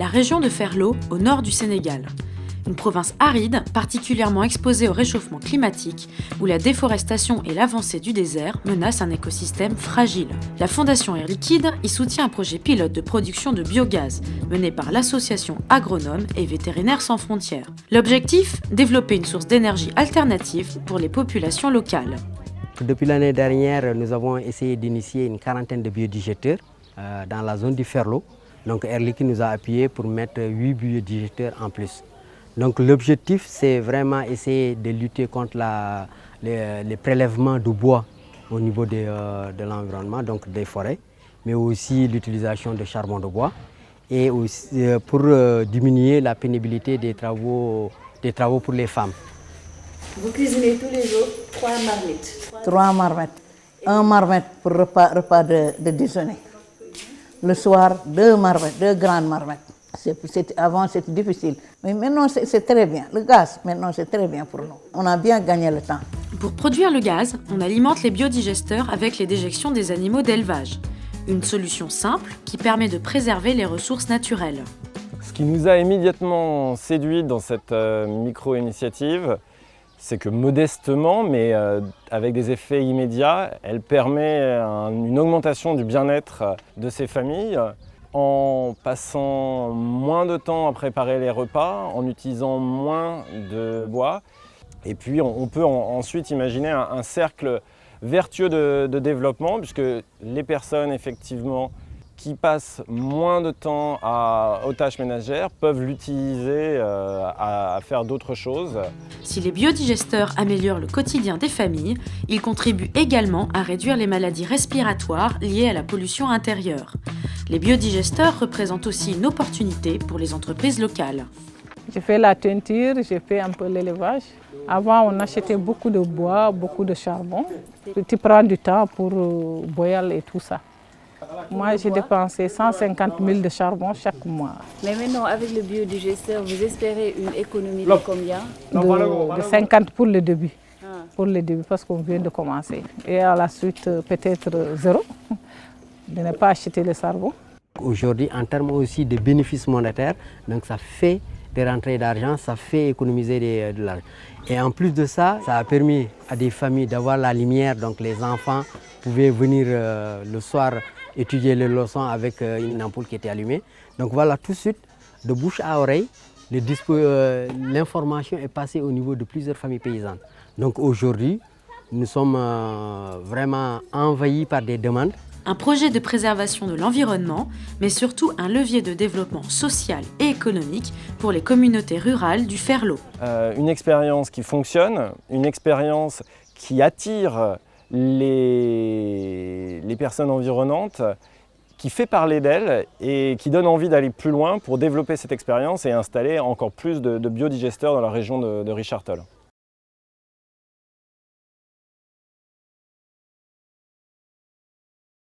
la région de Ferlo, au nord du Sénégal. Une province aride, particulièrement exposée au réchauffement climatique, où la déforestation et l'avancée du désert menacent un écosystème fragile. La Fondation Air Liquide y soutient un projet pilote de production de biogaz, mené par l'association Agronomes et Vétérinaires sans frontières. L'objectif, développer une source d'énergie alternative pour les populations locales. Depuis l'année dernière, nous avons essayé d'initier une quarantaine de biodigesteurs dans la zone du Ferlo. Donc Air Liquide nous a appuyé pour mettre 8 biodigesteurs en plus. Donc l'objectif, c'est vraiment essayer de lutter contre les prélèvements de bois au niveau de l'environnement, donc des forêts, mais aussi l'utilisation de charbon de bois et aussi pour diminuer la pénibilité des travaux pour les femmes. Vous cuisinez tous les jours 3 marmites. 3 marmites. 1 marmite pour repas de déjeuner. Le soir, 2 marmites, 2 grandes marmites. Avant, c'était difficile. Mais maintenant, c'est très bien. Le gaz, maintenant, c'est très bien pour nous. On a bien gagné le temps. Pour produire le gaz, on alimente les biodigesteurs avec les déjections des animaux d'élevage. Une solution simple qui permet de préserver les ressources naturelles. Ce qui nous a immédiatement séduit dans cette micro-initiative, c'est que modestement, mais avec des effets immédiats, elle permet une augmentation du bien-être de ces familles en passant moins de temps à préparer les repas, en utilisant moins de bois. Et puis on peut ensuite imaginer un cercle vertueux de développement, puisque les personnes effectivement qui passent moins de temps aux tâches ménagères peuvent l'utiliser à faire d'autres choses. Si les biodigesteurs améliorent le quotidien des familles, ils contribuent également à réduire les maladies respiratoires liées à la pollution intérieure. Les biodigesteurs représentent aussi une opportunité pour les entreprises locales. J'ai fait la teinture, j'ai fait un peu l'élevage. Avant, on achetait beaucoup de bois, beaucoup de charbon. Tu prends du temps pour boire et tout ça. Moi, j'ai dépensé 150 000 de charbon chaque mois. Mais maintenant, avec le biodigesteur, vous espérez une économie de combien? De 50 pour le début. Pour le début, parce qu'on vient de commencer. Et à la suite, peut-être 0. De ne pas acheter le charbon. Aujourd'hui, en termes aussi de bénéfices monétaires, donc ça fait des rentrées d'argent, ça fait économiser de l'argent. Et en plus de ça, ça a permis à des familles d'avoir la lumière, donc les enfants pouvaient venir le soir étudier les leçons avec une ampoule qui était allumée. Donc voilà, tout de suite, de bouche à oreille, l'information est passée au niveau de plusieurs familles paysannes. Donc aujourd'hui, nous sommes vraiment envahis par des demandes. Un projet de préservation de l'environnement, mais surtout un levier de développement social et économique pour les communautés rurales du Ferlo. Une expérience qui fonctionne, une expérience qui attire les personnes environnantes, qui fait parler d'elle et qui donne envie d'aller plus loin pour développer cette expérience et installer encore plus de biodigesteurs dans la région de Richard Toll.